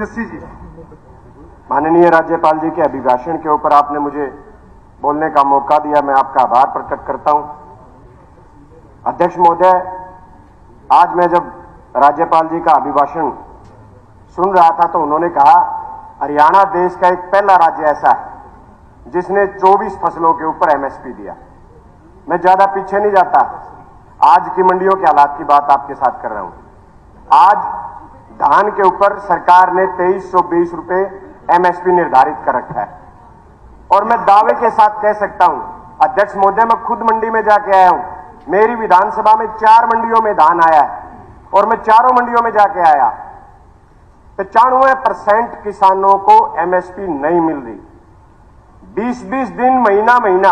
जस्सी जी। माननीय राज्यपाल जी के अभिभाषण के ऊपर आपने मुझे बोलने का मौका दिया, मैं आपका आभार प्रकट करता हूं। अध्यक्ष महोदय, आज मैं जब राज्यपाल जी का अभिभाषण सुन रहा था तो उन्होंने कहा हरियाणा देश का एक पहला राज्य ऐसा है जिसने 24 फसलों के ऊपर एमएसपी दिया। मैं ज्यादा पीछे नहीं जाता, आज की मंडियों के हालात की बात आपके साथ कर रहा हूं। आज धान के ऊपर सरकार ने 2320 रुपए एमएसपी निर्धारित कर रखा है और मैं दावे के साथ कह सकता हूं, अध्यक्ष महोदय, मैं खुद मंडी में जाके आया हूं। मेरी विधानसभा में 4 मंडियों में धान आया है और मैं चारों मंडियों में जाके आया। 95% किसानों को एमएसपी नहीं मिल रही। 20-20 दिन, महीना महीना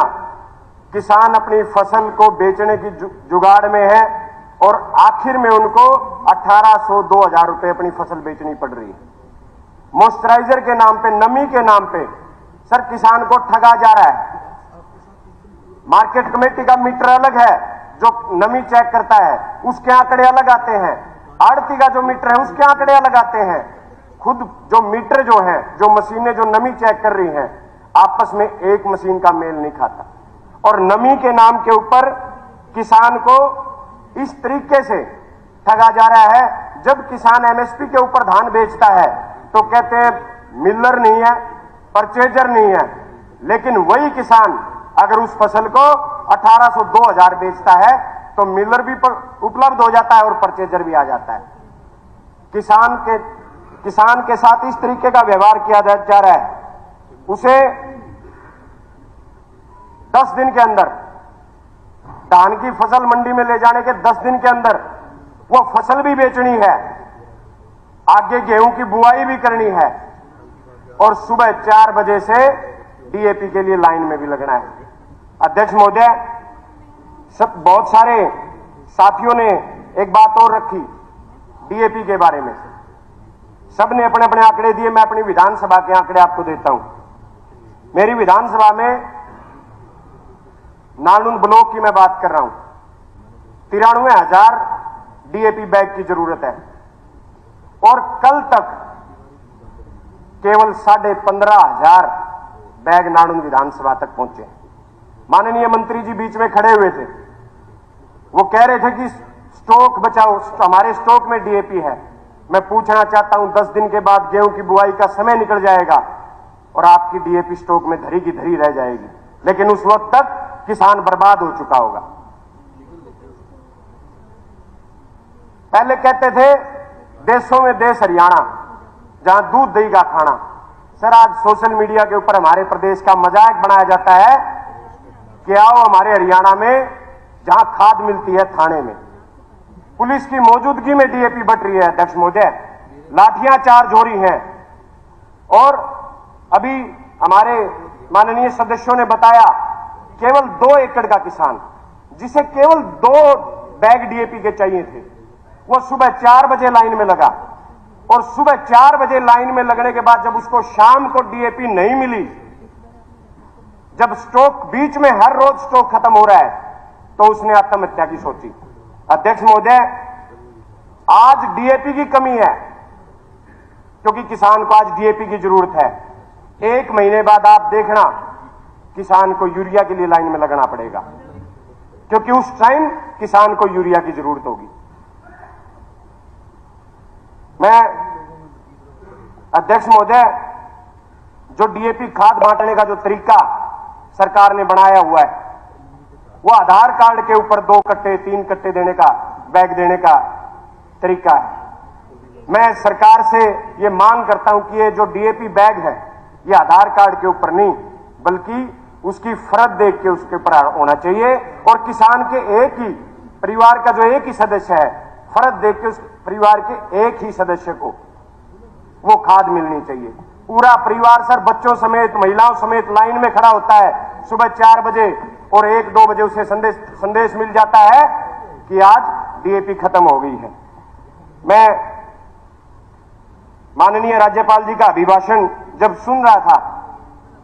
किसान अपनी फसल को बेचने की जुगाड़ में है और आखिर में उनको 1800-2000 रुपए अपनी फसल बेचनी पड़ रही है। मॉइस्चराइजर के नाम पे, नमी के नाम पे सर किसान को ठगा जा रहा है। मार्केट कमेटी का मीटर अलग है जो नमी चेक करता है, उसके आंकड़े अलग आते हैं। आड़ती का जो मीटर है उसके आंकड़े अलग आते हैं। खुद जो मीटर जो है, जो मशीनें जो नमी चेक कर रही हैं, आपस में एक मशीन का मेल नहीं खाता और नमी के नाम के ऊपर किसान को इस तरीके से ठगा जा रहा है। जब किसान एमएसपी के ऊपर धान बेचता है तो कहते हैं मिलर नहीं है, परचेजर नहीं है, लेकिन वही किसान अगर उस फसल को 1800-2000 बेचता है तो मिलर भी उपलब्ध हो जाता है और परचेजर भी आ जाता है। किसान के साथ इस तरीके का व्यवहार किया जा रहा है। उसे 10 दिन के अंदर धान की फसल मंडी में ले जाने के 10 दिन के अंदर वो फसल भी बेचनी है, आगे गेहूं की बुआई भी करनी है और सुबह 4 बजे से डीएपी के लिए लाइन में भी लगना है। अध्यक्ष महोदय, बहुत सारे साथियों ने एक बात और रखी डीएपी के बारे में। सबने अपने अपने आंकड़े दिए, मैं अपनी विधानसभा के आंकड़े आपको देता हूं। मेरी विधानसभा में नालून ब्लॉक की मैं बात कर रहा हूं, 93,000 डीएपी बैग की जरूरत है और कल तक केवल 15,500 बैग नालून विधानसभा तक पहुंचे। माननीय मंत्री जी बीच में खड़े हुए थे, वो कह रहे थे कि स्टॉक बचाओ, हमारे स्टॉक में डीएपी है। मैं पूछना चाहता हूं, 10 दिन के बाद गेहूं की बुआई का समय निकल जाएगा और आपकी डीएपी स्टॉक में धरी की धरी रह जाएगी, लेकिन उस वक्त तक किसान बर्बाद हो चुका होगा। पहले कहते थे देशों में देश हरियाणा, जहां दूध दही का खाना। सर, आज सोशल मीडिया के ऊपर हमारे प्रदेश का मजाक बनाया जाता है कि आओ हमारे हरियाणा में जहां खाद मिलती है थाने में। पुलिस की मौजूदगी में डीएपी बट रही है अध्यक्ष महोदय, लाठियां चार्ज हो रही हैं और अभी हमारे माननीय सदस्यों ने बताया केवल 2 एकड़ का किसान जिसे केवल 2 बैग डीएपी के चाहिए थे, वो सुबह 4 बजे लाइन में लगा और सुबह 4 बजे लाइन में लगने के बाद जब उसको शाम को डीएपी नहीं मिली, जब स्टॉक बीच में हर रोज स्टॉक खत्म हो रहा है, तो उसने आत्महत्या की सोची। अध्यक्ष महोदय, आज डीएपी की कमी है क्योंकि किसान को आज डीएपी की जरूरत है। 1 महीने बाद आप देखना किसान को यूरिया के लिए लाइन में लगना पड़ेगा क्योंकि उस टाइम किसान को यूरिया की जरूरत होगी। मैं अध्यक्ष महोदय, जो डीएपी खाद बांटने का जो तरीका सरकार ने बनाया हुआ है, वो आधार कार्ड के ऊपर 2 कट्टे 3 कट्टे देने का, बैग देने का तरीका है। मैं सरकार से ये मांग करता हूं कि ये जो डीएपी बैग है ये आधार कार्ड के ऊपर नहीं बल्कि उसकी फरद देख के उसके ऊपर होना चाहिए और किसान के एक ही परिवार का जो एक ही सदस्य है, फरद देख के उस परिवार के एक ही सदस्य को वो खाद मिलनी चाहिए। पूरा परिवार सर, बच्चों समेत, महिलाओं समेत लाइन में खड़ा होता है सुबह 4 बजे और 1-2 बजे उसे संदेश मिल जाता है कि आज डीएपी खत्म हो गई है। मैं माननीय राज्यपाल जी का अभिभाषण जब सुन रहा था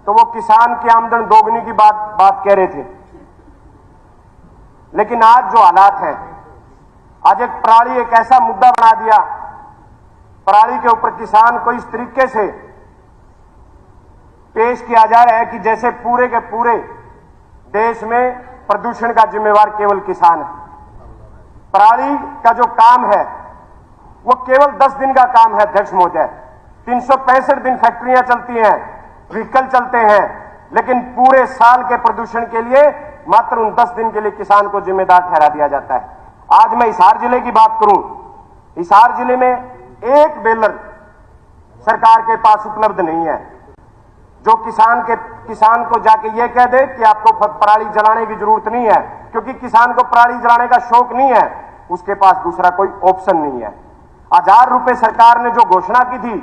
तो वो किसान की आमदन दोगुनी की बात कह रहे थे, लेकिन आज जो हालात हैं, आज एक प्रणाली एक ऐसा मुद्दा बना दिया पराली के ऊपर किसान को इस तरीके से पेश किया जा रहा है कि जैसे पूरे के पूरे देश में प्रदूषण का जिम्मेवार केवल किसान है। पराली का जो काम है वो केवल 10 दिन का काम है अध्यक्ष महोदय। 365 दिन फैक्ट्रियां चलती हैं, व्हीकल चलते हैं, लेकिन पूरे साल के प्रदूषण के लिए मात्र उन 10 दिन के लिए किसान को जिम्मेदार ठहरा दिया जाता है। आज मैं हिसार जिले की बात करूं, हिसार जिले में एक बेलर सरकार के पास उपलब्ध नहीं है जो किसान को जाके ये कह दे कि आपको पराली जलाने की जरूरत नहीं है, क्योंकि किसान को पराली जलाने का शौक नहीं है, उसके पास दूसरा कोई ऑप्शन नहीं है। 1000 रुपए सरकार ने जो घोषणा की थी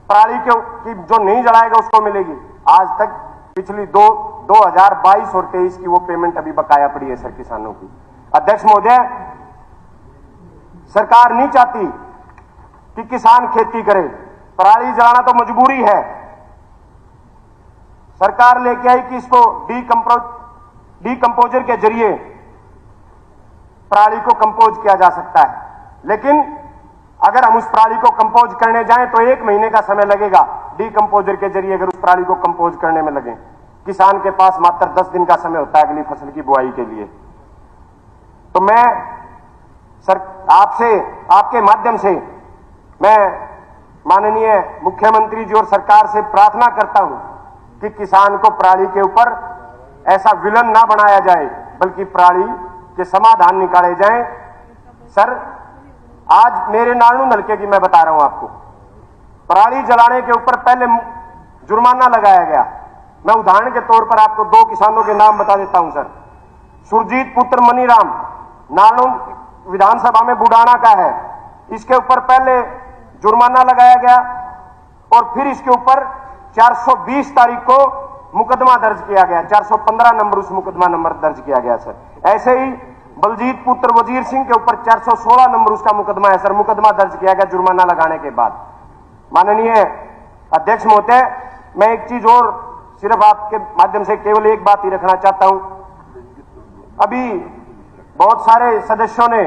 पराली की जो नहीं जलाएगा उसको मिलेगी, आज तक पिछली 2022 और 23 की वो पेमेंट अभी बकाया पड़ी है सर किसानों की। अध्यक्ष महोदय, सरकार नहीं चाहती कि किसान खेती करे, पराली जलाना तो मजबूरी है। सरकार लेके आई कि इसको डीकंपोजर के जरिए पराली को कंपोज किया जा सकता है, लेकिन अगर हम उस पराली को कंपोज करने जाएं तो 1 महीने का समय लगेगा। डीकंपोजर के जरिए अगर उस पराली को कंपोज करने में लगे, किसान के पास मात्र 10 दिन का समय होता है अगली फसल की बुआई के लिए। तो मैं आपसे, आपके माध्यम से मैं माननीय मुख्यमंत्री जी और सरकार से प्रार्थना करता हूं कि किसान को पराली के ऊपर ऐसा विलन ना बनाया जाए, बल्कि पराली के समाधान निकाले जाएं। सर, आज मेरे नारणू हल्के की मैं बता रहा हूं आपको, पराली जलाने के ऊपर पहले जुर्माना लगाया गया। मैं उदाहरण के तौर पर आपको 2 किसानों के नाम बता देता हूं सर। सुरजीत पुत्र मनीराम, नारणू विधानसभा में बुडाना का है, इसके ऊपर पहले जुर्माना लगाया गया और फिर इसके ऊपर 420 तारीख को मुकदमा दर्ज किया गया, 415 नंबर उस मुकदमा नंबर दर्ज किया गया सर। ऐसे ही बलजीत पुत्र वजीर सिंह के ऊपर 416 नंबर उसका मुकदमा है सर, मुकदमा दर्ज किया गया जुर्माना लगाने के बाद। माननीय अध्यक्ष महोदय, मैं एक चीज और सिर्फ आपके माध्यम से केवल एक बात ही रखना चाहता हूं। अभी बहुत सारे सदस्यों ने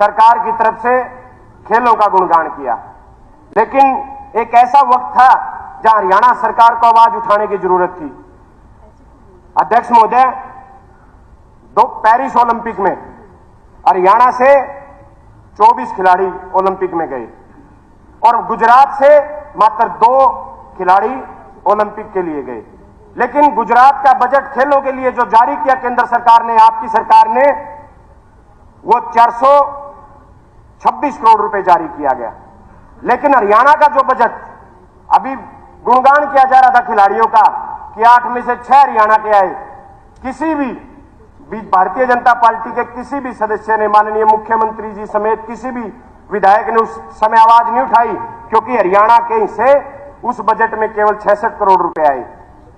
सरकार की तरफ से खेलों का गुणगान किया, लेकिन एक ऐसा वक्त था जहां हरियाणा सरकार को आवाज उठाने की जरूरत थी। अध्यक्ष महोदय, पेरिस ओलंपिक में हरियाणा से 24 खिलाड़ी ओलंपिक में गए और गुजरात से मात्र 2 खिलाड़ी ओलंपिक के लिए गए, लेकिन गुजरात का बजट खेलों के लिए जो जारी किया केंद्र सरकार ने, आपकी सरकार ने, वो 426 करोड़ रुपए जारी किया गया। लेकिन हरियाणा का जो बजट, अभी गुणगान किया जा रहा था खिलाड़ियों का कि 8 में से 6 हरियाणा के आए, किसी भी भारतीय जनता पार्टी के किसी भी सदस्य ने, माननीय मुख्यमंत्री जी समेत किसी भी विधायक ने उस समय आवाज नहीं उठाई, क्योंकि हरियाणा के हिस्से उस बजट में केवल 66 करोड़ रुपए आए।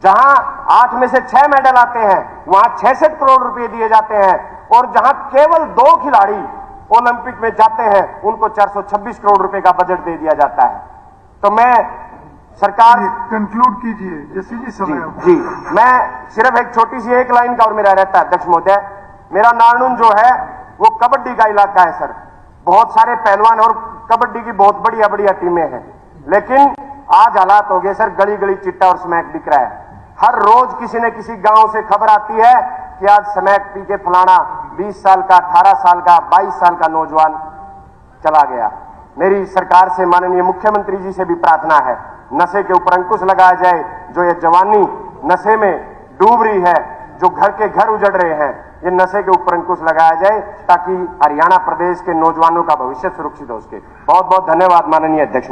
जहां 8 में से 6 मेडल आते हैं वहां 66 करोड़ रुपए दिए जाते हैं, और जहां केवल 2 खिलाड़ी ओलंपिक में जाते हैं उनको 426 करोड़ रुपए का बजट दे दिया जाता है। तो मैं सरकार, कंक्लूड कीजिए जैसे जी समय जी, मैं सिर्फ एक छोटी सी एक लाइन का और मेरा रहता है अध्यक्ष महोदय। मेरा नारणुन जो है वो कबड्डी का इलाका है सर, बहुत सारे पहलवान और कबड्डी की बहुत बढ़िया बढ़िया टीमें हैं, लेकिन आज हालात हो गए सर, गली गली चिट्टा और स्मैक बिक रहा है। हर रोज किसी न किसी गांव से खबर आती है कि आज स्मैक पी के फलाना 20 साल का, 18 साल का, 22 साल का नौजवान चला गया। मेरी सरकार से, माननीय मुख्यमंत्री जी से भी प्रार्थना है, नशे के ऊपर अंकुश लगाया जाए। जो ये जवानी नशे में डूब रही है, जो घर के घर उजड़ रहे हैं, ये नशे के ऊपर अंकुश लगाया जाए ताकि हरियाणा प्रदेश के नौजवानों का भविष्य सुरक्षित हो सके। बहुत बहुत धन्यवाद माननीय अध्यक्ष।